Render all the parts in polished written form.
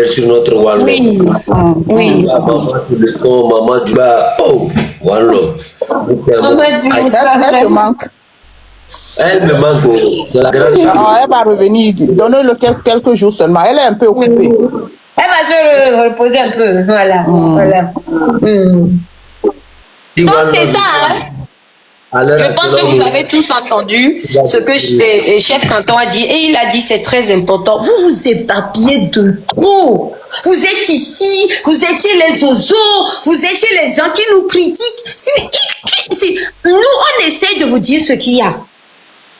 sur notre One Oui. Love. Oui. Maman sur le son, maman du bas. Oh, One Love. Maman du Elle te manque. Elle me manque. C'est la grande chose. Ah, elle va revenir. Donnez-le quelques jours seulement. Elle est un peu occupée. Elle va se reposer un peu. Voilà. Voilà. Si Donc One c'est Love- ça, hein. À l'heure Je pense que actuelle, vous avez tous entendu ce que chef Canton a dit. Et il a dit, c'est très important. Vous vous éparpillez de trop. Vous êtes ici, vous êtes chez les ozos, vous êtes chez les gens qui nous critiquent. Nous, on essaye de vous dire ce qu'il y a.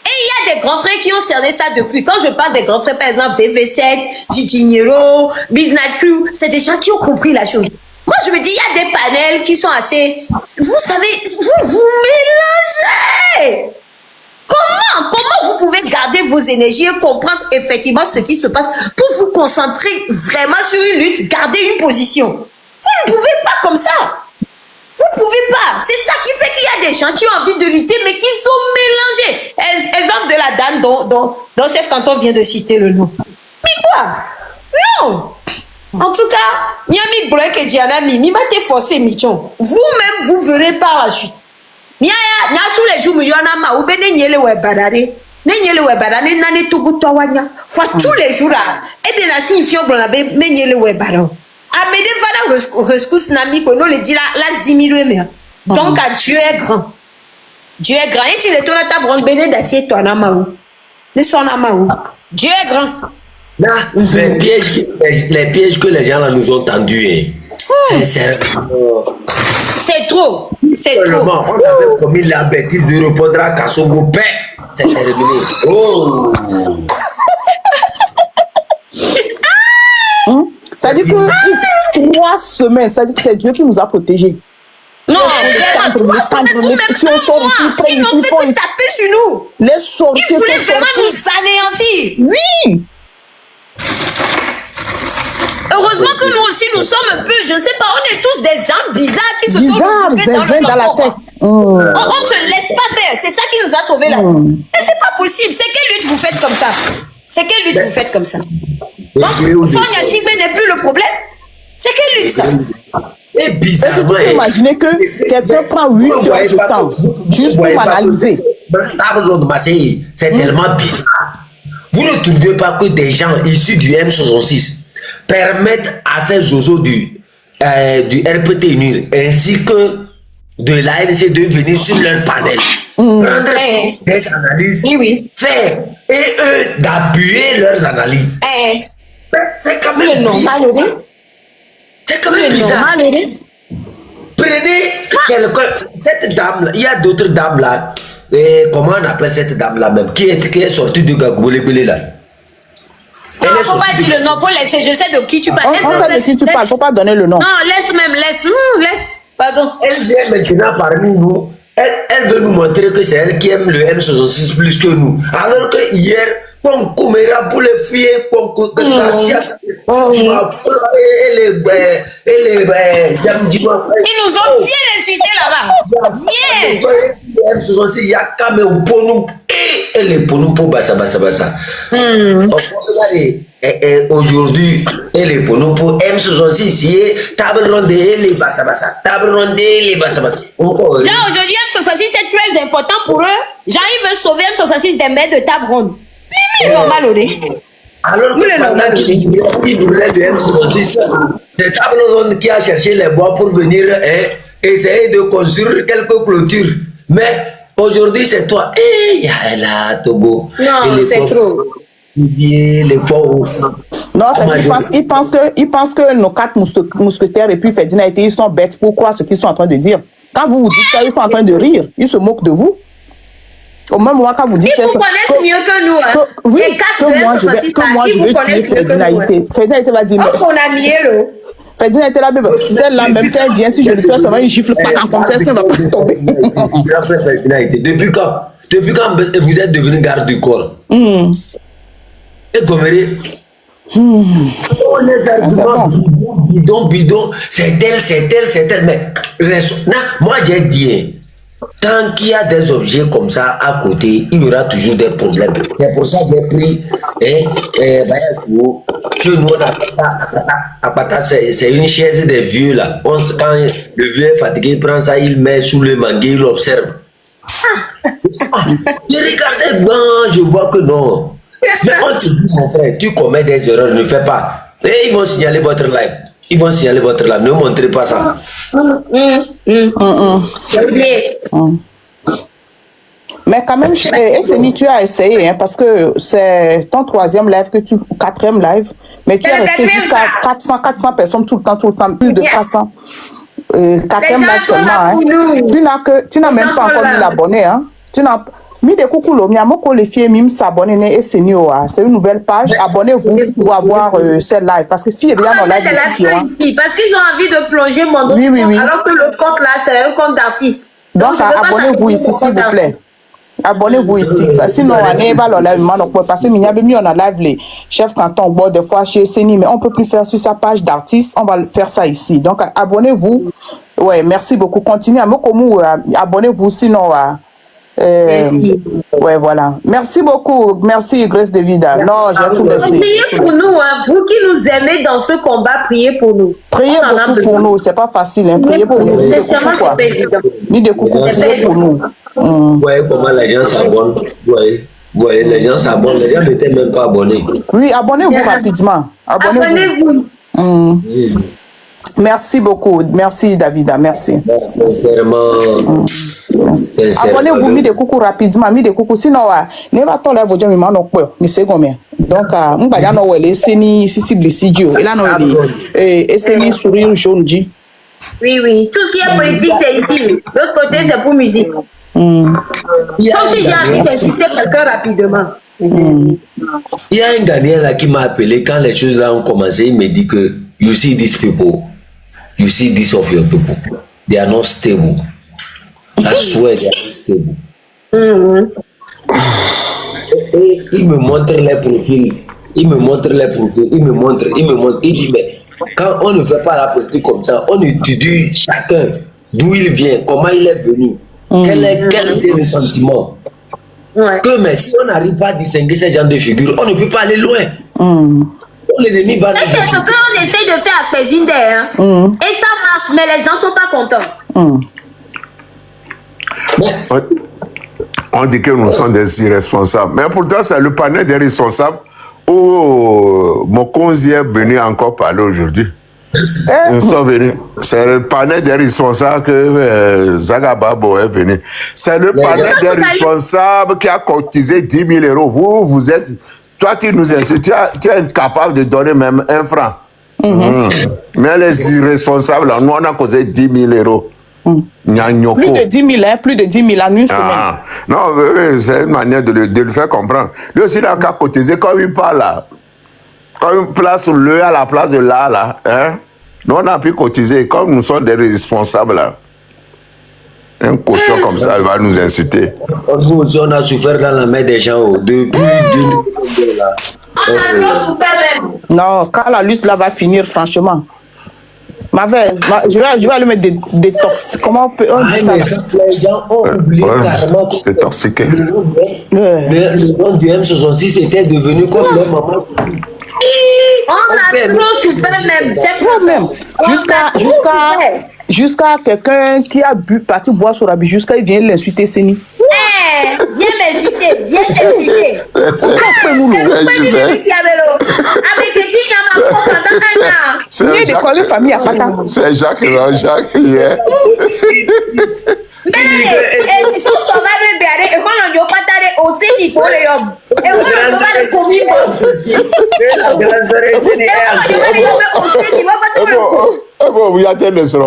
Et il y a des grands frères qui ont cerné ça depuis. Quand je parle des grands frères, par exemple, VV7, Gigi Nero, Business Crew, c'est des gens qui ont compris la chose. Moi, je me dis, il y a des panels qui sont assez... Vous savez, vous mélangez. Comment vous pouvez garder vos énergies et comprendre effectivement ce qui se passe pour vous concentrer vraiment sur une lutte, garder une position? Vous ne pouvez pas comme ça. Vous pouvez pas. C'est ça qui fait qu'il y a des gens qui ont envie de lutter, mais qui sont mélangés. Exemple de la dame dont chef Canton vient de citer le nom. Mais quoi? Non. En tout cas, Miami Blake et Diana Mimi m'a été forcé, Michon. Vous-même, vous verrez par la suite. Nya tous les jours, il y en a ma ou ben nyele webadare. Nyele webadare nane tugu tawanya. Fois tous les jours là. Et de la signifiant blanc be nyele webadare. Amede vada rescousse nami kono le dit la zimiru me. Donc Dieu est grand. Dieu est grand. Et tu le tournes à ta bronze bene d'acier toi na maou. Ne son na maou. Dieu est grand. les pièges que les gens là nous ont tendus, sincèrement. C'est trop. C'est Seulement, trop. on avait promis la bêtise de répondre à Kassongo Père. C'est terminé. Oh! Ça dit que 3 semaines, ça dit que c'est Dieu qui nous a protégés. Non, Si on sort ici, ils n'ont fait que taper sur nous. les Ils sorciers voulaient sont vraiment sortis. nous anéantir. Oui. Heureusement que nous aussi, nous sommes un peu, je ne sais pas, on est tous des gens bizarres qui se sont Bizarre, regroupés zinzin dans la tampon. tête. On ne se laisse pas faire. C'est ça qui nous a sauvés là. Mais c'est pas possible. C'est quelle lutte vous faites comme ça? C'est quelle lutte vous faites comme ça? Donc, Sonia Sigbe n'est plus le problème. C'est quelle lutte ça? Et Est-ce que bizarrement, tu peux imaginer que quelqu'un prend 8 heures de temps juste pour m'analyser? C'est tellement bizarre. Vous ne trouvez pas que des gens issus du M66 permettent à ces Jojo du RPT Unir ainsi que de l'ANC de venir sur leur panel, prendre des analyses, faire et eux d'appuyer leurs analyses. C'est quand même bizarre. C'est quand même bizarre. Prenez quelqu'un, cette dame là, il y a d'autres dames là, comment on appelle cette dame là même, qui est sortie de Gagoulébélé là. Non, faut pas dire le nom, pour laisser, je sais de qui tu parles. On sait de qui tu parles, faut pas donner le nom. Non, laisse. Pardon. Elle vient maintenant parmi nous, elle veut nous montrer que c'est elle qui aime le M66 plus que nous. Alors que hier, on commera pour les filles, pour que Ils nous ont bien insultés là-bas. Bien. M66, il y a quand même pour nous et les pour nous pour bassa. Aujourd'hui, elle est pour nous pour M66, table ronde et les bassa. Table ronde et les bassa. Genre aujourd'hui, M66 c'est très important pour eux. Genre ils veulent sauver M66 des mains de table ronde. Mais normal, Odé. Alors que pendant qu'il brûlait de M66, c'est table ronde qui a cherché les bois pour venir essayer de construire quelques clôtures. Mais aujourd'hui, c'est toi. Et là, Togo. Non, c'est trop. Non, ils pensent que nos 4 mousquetaires et puis Ferdinand ils sont bêtes pour croire ce qu'ils sont en train de dire. Quand vous dites ça, ils sont en train de rire. Ils se moquent de vous. Au même moment, quand vous dites... Ils vous connaissent mieux que nous. Hein. Oui, les 4 que moi, je vais tuer Ferdinand. Ferdinand va dire... On a mis le... Ferdinand était là, celle-là, même si elle vient, si je lui fais seulement une gifle, pas comme ça, est-ce qu'elle va pas tomber? Depuis quand vous êtes devenu garde du corps? Et Goméré, les arguments bidon, c'est tel, mais moi j'ai dit, Tant qu'il y a des objets comme ça à côté, il y aura toujours des problèmes. C'est pour ça que j'ai pris que nous on appelle ça apata, c'est une chaise des vieux là. Quand le vieux est fatigué, il prend ça, il met sous le manguier, il observe. Je regardais, je vois que non. Mais on te dit, mon frère, tu commets des erreurs, ne fais pas. Et ils vont signaler votre live. Ils vont signaler votre live. Ne montrez pas ça. Mais quand même, Esseni, tu as essayé, hein, parce que c'est ton 3e live, 4e live, mais tu es resté jusqu'à 400 personnes tout le temps, plus de 400. 4e live seulement. Hein. Tu n'as même pas encore mis l'abonné. Hein. Tu n'as mis des coucous, les filles mime s'abonner Esseni. C'est une nouvelle page. Abonnez-vous pour avoir ces lives. Parce que filles, bien dans live. Parce qu'ils ont envie de plonger mon autre compte, alors que le compte là, c'est un compte d'artiste. Donc abonnez-vous ici, s'il vous plaît. Abonnez-vous ici. Sinon, on va le live. Parce que on a live les chefs canton bon des fois chez Esseni, mais on peut plus faire sur sa page d'artiste. On va faire ça ici. Donc, abonnez-vous. Ouais, merci beaucoup. Continuez à me abonnez-vous. Sinon, merci. Ouais, voilà. Merci beaucoup. Merci, Grace Davida. Non, j'ai tout laissé. Priez pour nous, hein. Vous qui nous aimez dans ce combat, priez pour nous. Priez beaucoup pour nous. C'est pas facile. Hein. Priez pour nous. Sincèrement, c'est pas évident. Mis de coucou, priez pour nous. Vous voyez comment les gens s'abonnent. Vous voyez, les gens s'abonnent. Les gens n'étaient même pas abonnés. Oui, abonnez-vous rapidement. Abonnez-vous. Merci beaucoup. Merci, Davida. Merci. Sincèrement. Abonnez-vous, mis des coucou rapidement. Mis des coucou. Sinon, ne va pas vous dire, mais non, mais c'est combien. Donc, on va dire, non, Esseni, Sissi Blissidio. Et là, non, Esseni, sourire jaune, dit. Oui. Tout ce qui est politique, c'est ici. L'autre côté, c'est pour musique. Comme si j'ai envie d'insulter quelqu'un rapidement. Il y a un Ghanéen là qui m'a appelé quand les choses là ont commencé. Il me dit que you see these people, you see this of your people, they are not stable. I swear they are not stable. Et il me montre les profils, il dit mais quand on ne fait pas la politique comme ça, on étudie chacun d'où il vient, comment il est venu, quel était le sentiment. Que mais si on n'arrive pas à distinguer ces genres de figures, on ne peut pas aller loin. L'ennemi va nous c'est ce qu'on essaie de faire à Pesinde, hein. Et ça marche, mais les gens ne sont pas contents. On dit que nous sommes des irresponsables. Mais pourtant, c'est le panel des responsables où mon conseiller est venu encore parler aujourd'hui. Nous sommes venus. C'est le panel des responsables que Zagababo est venu. C'est le panel des responsables qui a cotisé 10 000 euros. Vous êtes... Toi qui nous insultes, tu es incapable de donner même 1 franc. Mais les irresponsables, nous, on a causé 10 000 euros. Plus de 10 000, hein, plus de 10 000 en une semaine. Non, c'est une manière de le faire comprendre. Lui aussi, il a qu'à cotiser comme il parle là. Comme il place le à la place de là, hein. Nous, on a pu cotiser. Comme nous sommes des responsables là. Un cochon comme ça, il va nous insulter. Nous aussi, on a souffert dans la main des gens depuis d'une là. Non, quand la lutte là va finir, franchement. Je vais aller mettre des toxiques. Comment on dit ça? Les gens ont oublié carrément que le nom du M66 était devenu comme leur maman. On a trop souffert même. C'est trop même. Jusqu'à quelqu'un qui a bu, parti boire sur la bille, jusqu'à il vient l'insulter, Seni. Viens m'insulter. C'est Jacques qui est. Vous attendez ça.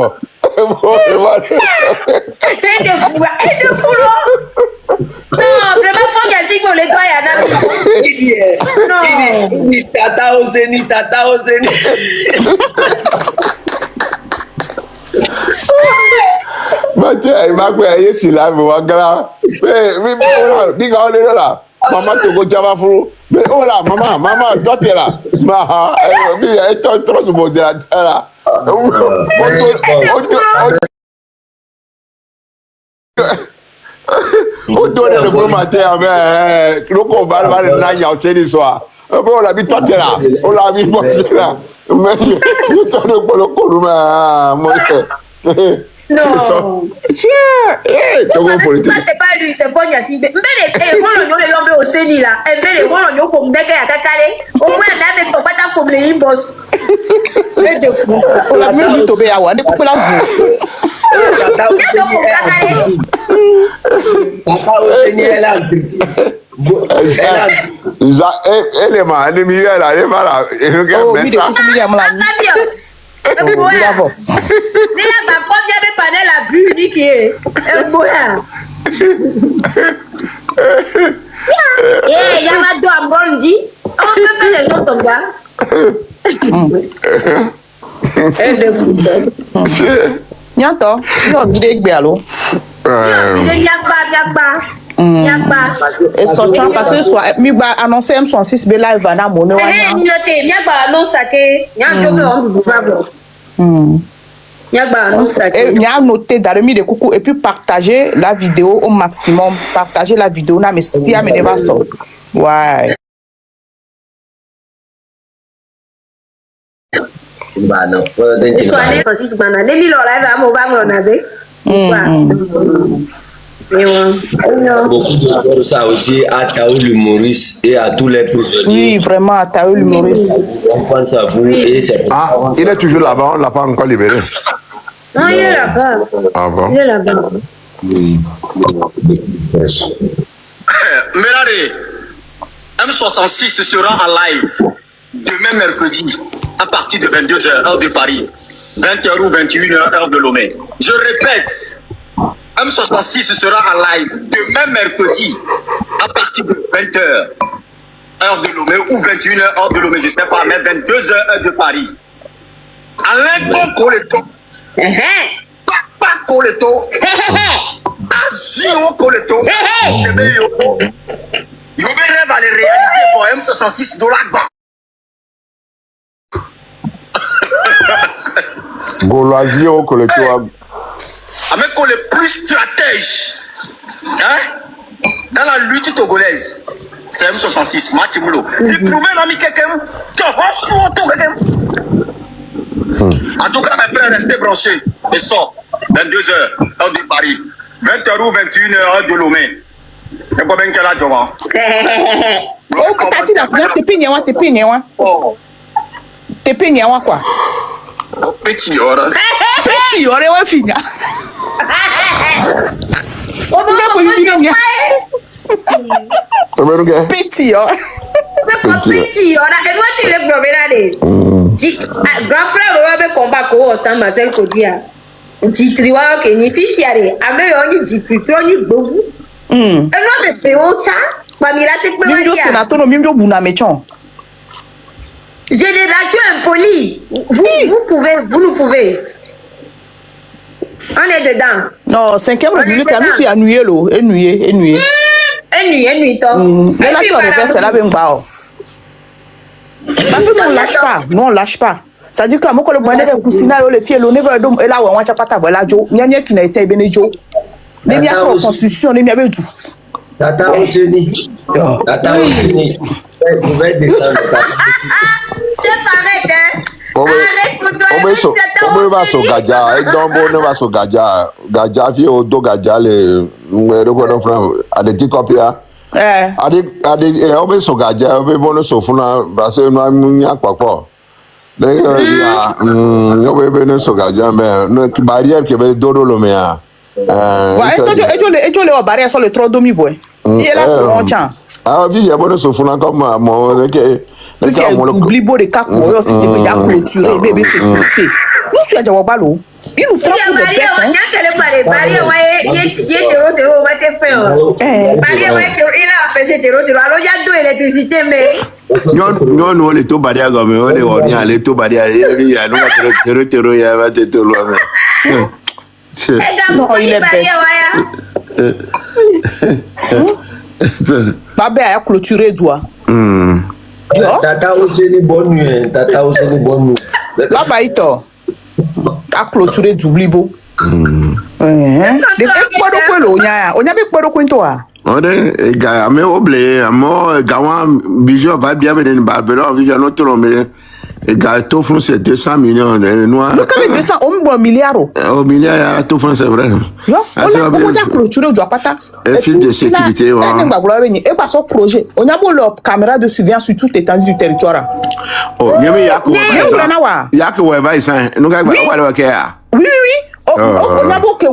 Non, vraiment, faut qu'il pour les doigts. Il dit tata au zénith. Il m'a dit si là, mais là. Maman te Java Fou. Mais oh là, maman, toi t'es là. Elle est trop de modérateur là. On tourne le bon matin, mais le combat va le nagner au série soir. On l'a mis toi là, on l'a mis moi là. Mais il tourne pour le coup, Non. Togo politique. C'est pas lui, c'est pas Yassi. Mais les gens les ont au Séni là. Et les gens ont comme des gars à Kakale. Au moins, là, mais pas comme les boss. On l'a même vu tomber à Wane, couper la vue. Tata Ouseni, elle a Elle est mal, elle est mieux, elle est mal. Oh, oui, de couper la vue. Bravo. Ni la banque bien de panel la vue unique est. Eh, Yamado Ambondi. On peut faire les gens comme ça. De football. Nyanto, yo gide gbe alo. Yagba. Et sortant parce que soit mi ba annoncer M66 be live na mo ne wa. Yagba annonce que Nyanjo on du bravo. Yagba annonce que Il y a noté d'arrêter de coucou et puis partager la vidéo au maximum. Partager la vidéo na mais si a mené va so. Ouais. Bah non. Beaucoup de ça aussi à Tao l'humoriste et à tous les prisonniers. Oui, vraiment, Tao l'humoriste. On pense à vous et c'est. Ah, il est toujours là-bas, on ne l'a pas encore libéré. Non, il est là-bas. Ah bon? Il est là-bas. Mérare, M66 sera en live demain mercredi à partir de 22h, heure de Paris, 20h ou 21h, heure de Lomé. Je répète, M66 sera en live demain mercredi à partir de 20h, heure de Lomé, ou 21h, heure de Lomé, je ne sais pas, mais 22h, heure de Paris. Alain Coleto, Papa Coleto, Azio Coleto, c'est bien yo. Yo me rêve à les réaliser pour M66 $. Goloisio au collecteur. Avec les plus stratèges, hein, dans la lutte togolaise, c'est M66, Mathieu Moulot. Il prouvait l'ami quelqu'un, en tout cas, mes frères, restez branchés. Et sort, 22h, heure de Paris, 20h ou 21h, heure de Lomé. Et pas bien qu'elle a dit, Oh, katati na kunya tepe nyewa oh, tepe nyewa quoi. petit hora. Petit ore wa finya. On va pas Petit ore. petit, on a et moi tu le problème là. Grand frère on va combat ko ensemble Marcel Kodia. Jitriwa ke ni fifiare, ame yo ni jitritro ni gbovu. Et non mais peocha, famila te pe Mimjo wa. sénateur no mimjo buna mechon. Génération impolie. Vous pouvez, vous nous pouvez. On est dedans. Non, 5e république a nous fait annuyer lo, ennuyer. Ennui, toi. Mais là, tu reverses, c'est là, ben, bah. Parce que nous, on lâche pas. Nous, on lâche pas. Ça dit que moi, quand le bonnet de Coussina, le fiel, on est vraiment, et là, on va pas ta voilà, Joe. Il y a une finalité, ben, Joe. Les miens pour constitution, les miens, ben, tout. Tata Ouseni. Tata Ouseni. Vous pouvez descendre. Je m'arrête, hein. Arrête, pour toi. Obe va so gaja, dombo ne va so gaja, gaja fi o do gaja le ngero ko no fran adeti copia. Ade obe so gaja, obe bono so funa base no nya papo. Le ya obe be no so gaja me no barrière que be dodo lo me a. Et tu le barrière sur le trop domi voix. Il est là sur mon champ. Ah oui, il y a bonne sofuna comme mon tu fais oublie beau de cas quoi aussi de médias clôturés bébé c'est coupé nous suis à Jawabalo il nous prend pour des bêtes hein barrière ouais il va te faire barrière ouais il a empêché de alors il y a deux électricité mais non le to barrière comme on est on y a le to barrière il y a nous terreau il y a va te to loin non il est bête Babé a clôturé doigt. Tata Ouseni bonne nuit. Tata Ouseni bonne nuit. Baba ito a clôturé d'oublibo. Ekpodo kwelo onya be kpodo kwento a. Ode ga me oble amo gawa bijo va bien venir barbero vivre notre homme ga to fond c'est 200 millions de noirs. Le quand 200 on bon milliard. Au milliard to fond c'est vrai. Yo, on a clôturé doit pas ta. Fil de sécurité. Et pas son projet. On a beau leur caméra de surveillance sur toute l'étendue du territoire. Oh, yeme yako. Yako wa va ça. Nous ga wa ke a. Oui. On a beau que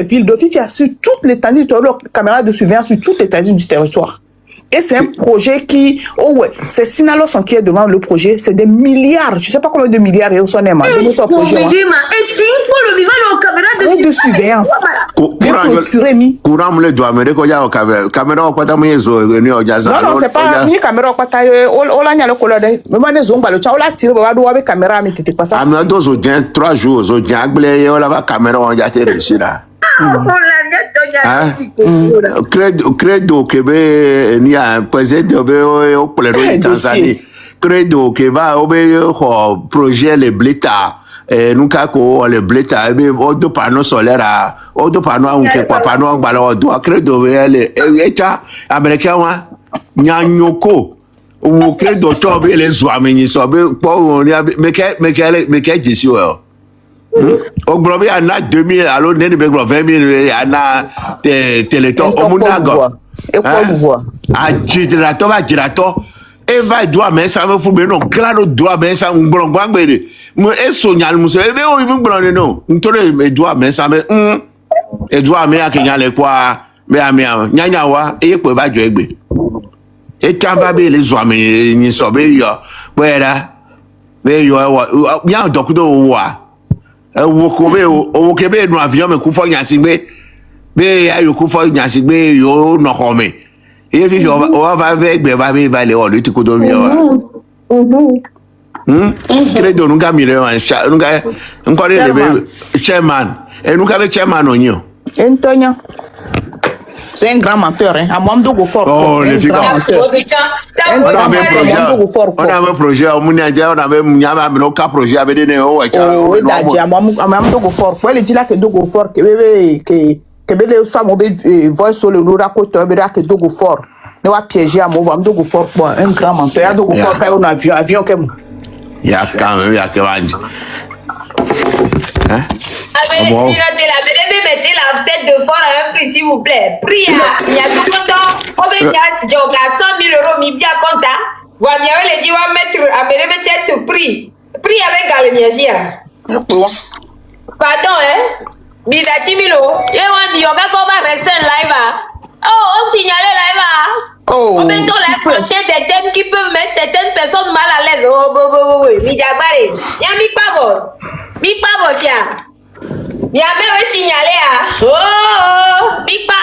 ville d'office sur toute l'étendue du territoire, caméra de surveillance sur toute l'étendue du territoire. Et c'est un projet qui, c'est Sinaloa qui est devant le projet, c'est des milliards, je sais pas combien de milliards et où sont les mains de ce projet. Et si pour le vivant, la caméra de surveillance. Courant me le doit me reconnaître caméra quoi t'as mis non, c'est pas ni caméra quoi t'as on l'a le colère mais moi les zomba le tchao la tire va doit avec caméra mais t'étais pas ça. Amener deux audiens 3 jours audiens blé on la caméra on a été réussi là. Credo que be ni a président be au pleno de Tanzanie. Credo que va au projet le bleta nous kako le bleta be au do panneau solaire au do panneau on ke panneau balo do credo be le eta américain wa nyanyoko ou credo to be les zoameni so be po on me ke disi o au globe en a 2000 alors ne be 20 000 ana téléthon au munago et quoi vous voir a girato e vai do mais ça me fube non claro do mais ça un bon bangbere mo e sonyal muso e be o ibu gbon no ntore me do mais ça me e do me akenya le kwa me amia nyanya wa e pe ba jo egbe e tamba be le zo me ni so be yo wera be yo nya dokudo wa wo ko be o ke be no avion me ku fo nyasigbe be ayo ku fo nyasigbe yo no ko me e fi o va ve gbe ba be ba le o lu ti ko do mi o credo nunca mire wa nunca nko le be chairman e nunca be chairman onyo Antonio c'est un grand menteur hein à moi me go fort oh le fi on a un projet on a un projet avec des néo oui d'ailleurs à moi me go fort quoi le dit là que do go fort que bébé que bébé soit mon voice sur le route à côté bébé que do go fort ne va piéger à moi me go fort quoi un grand menteur do go fort pas un avion comme ya quand même ya que hein avec mettez la tête de fort à un prix s'il vous plaît prix il y a tout le temps on va dire 100 000 euros mi bien compta voilà le dit va mettre à tête prix avec galmiesia pardon hein bidati milo et on dit on va rester live on signale live on met dans la prochaine des thèmes qui peuvent mettre certaines personnes mal à l'aise mi jagbare ya mi pa sia ya me signalé mi pa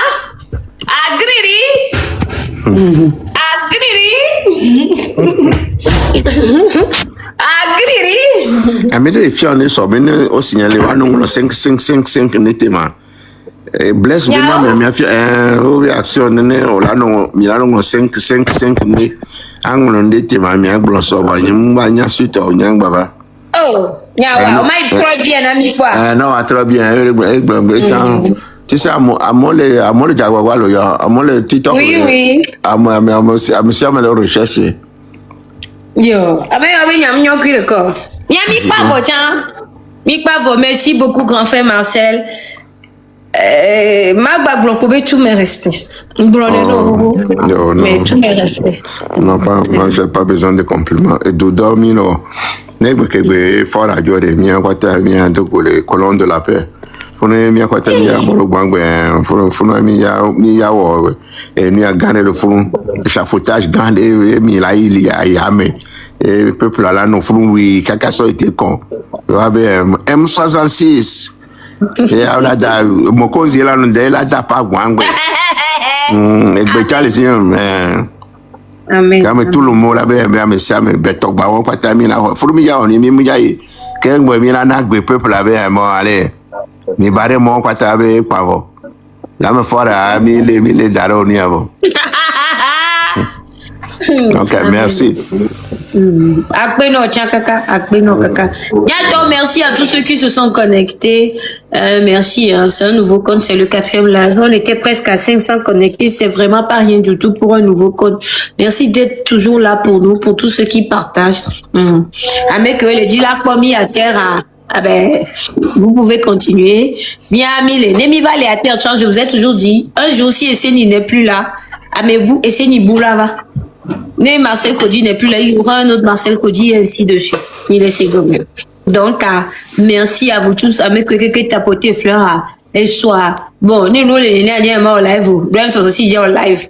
agriri amede fi on so me o signalé wa no 5 netema bless me ma me fi o action ne o la no mi la no 5 ne angono netema mi agbro so ba nyim ba nya suite o nyang baba Nyawa, on m'a trop bien ami quoi. Non, très bien. Tu sais, le Jaguar, le TikTok. Oui. Le recherche. Yo, merci beaucoup, grand frère Marcel. Magba Glonkobe, tous mes respects. Non. Mais tous mes respects. Non, j'ai pas besoin de compliments. Et Dodo, Nègre que fort à jouer des miens, quoi, t'as mis un truc les colonnes de la paix. Fone mi quoi, t'as mis un bon bangbe, fone mi ya et mi a gagné le front, chapeautage gagné, mi là il y a yamé. Et peuple là, nos fronts, oui, caca ça était con. M66. Et là, mon cause, il a là, pas bangbe. Et bécal, Amen. Kame tout le monde là ben mais ça me betok ba won kwata mi na furu mi ya oni mi mu jayi ke ngbo mi na gbe peuple là ben mo ale mi bare mo kwata be pavo la me fora mi le daro ni avo. Donc merci. Akbeno, tiens, kaka. Akbeno, kaka. Yato, merci à tous ceux qui se sont connectés. Merci, hein, c'est un nouveau compte, c'est le 4e live. On était presque à 500 connectés. C'est vraiment pas rien du tout pour un nouveau compte. Merci d'être toujours là pour nous, pour tous ceux qui partagent. Avec eux, il dit la pomme à terre. Ah ben, vous pouvez continuer. Bien, Amile, Nemi va aller à terre, je vous ai toujours dit, un jour, si Esseni n'est plus là, Amebou, Esseni Boula va. Mais Marcel Kodi n'est plus là, il y aura un autre Marcel Kodi et ainsi de suite. Il est ségomieux. Donc, merci à vous tous, à mes que tapoter fleurs, et soit, bon, nous, les nénés, en live, vous, nous sommes aussi en live.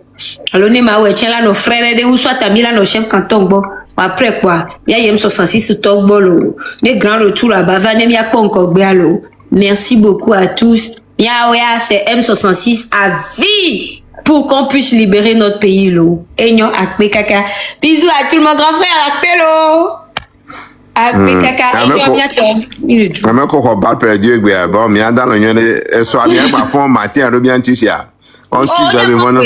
Alors, nous, tiens là, nos frères, ou soit, t'as mis là, nos chefs canton, bon. Après quoi, il y a M66 sur Togbolo, les grands retours là-bas, Vanemia Konkogbealo. Merci beaucoup à tous. Yaoya, c'est M66 à vie pour qu'on puisse libérer notre pays, l'eau. Aignon, Akpe Kaka. Bisous à tout le monde, grand frère, Akpe l'eau. Akpe Kaka, Aignon, bientôt. Même quand on parle perdu, bon, mais dans le soir, bien, parfois, matin, on bien ici. On s'y j'avais vraiment.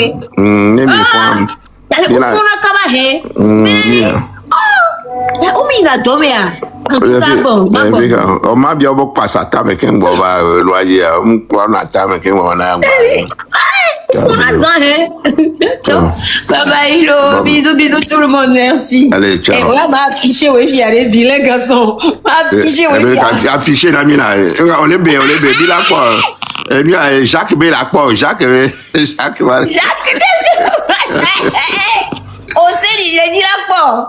On m'a bien beaucoup passé à table avec un boba loyer, on prend la table avec un boba. Bye bye, bisous tout le monde, merci. Allez, ciao. Et voilà, m'a affiché, oui, il y a des vilains garçons. M'a affiché, oui. Affiché, la mine, on est bien, dis là quoi. Et lui, Jacques, Jacques, il a dit la porte.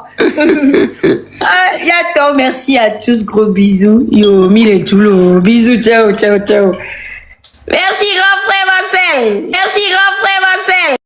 Yato, merci à tous, gros bisous. Yo, mille tout le bisous, ciao, ciao, ciao. Merci, grand frère Marcel. Merci, grand frère Marcel.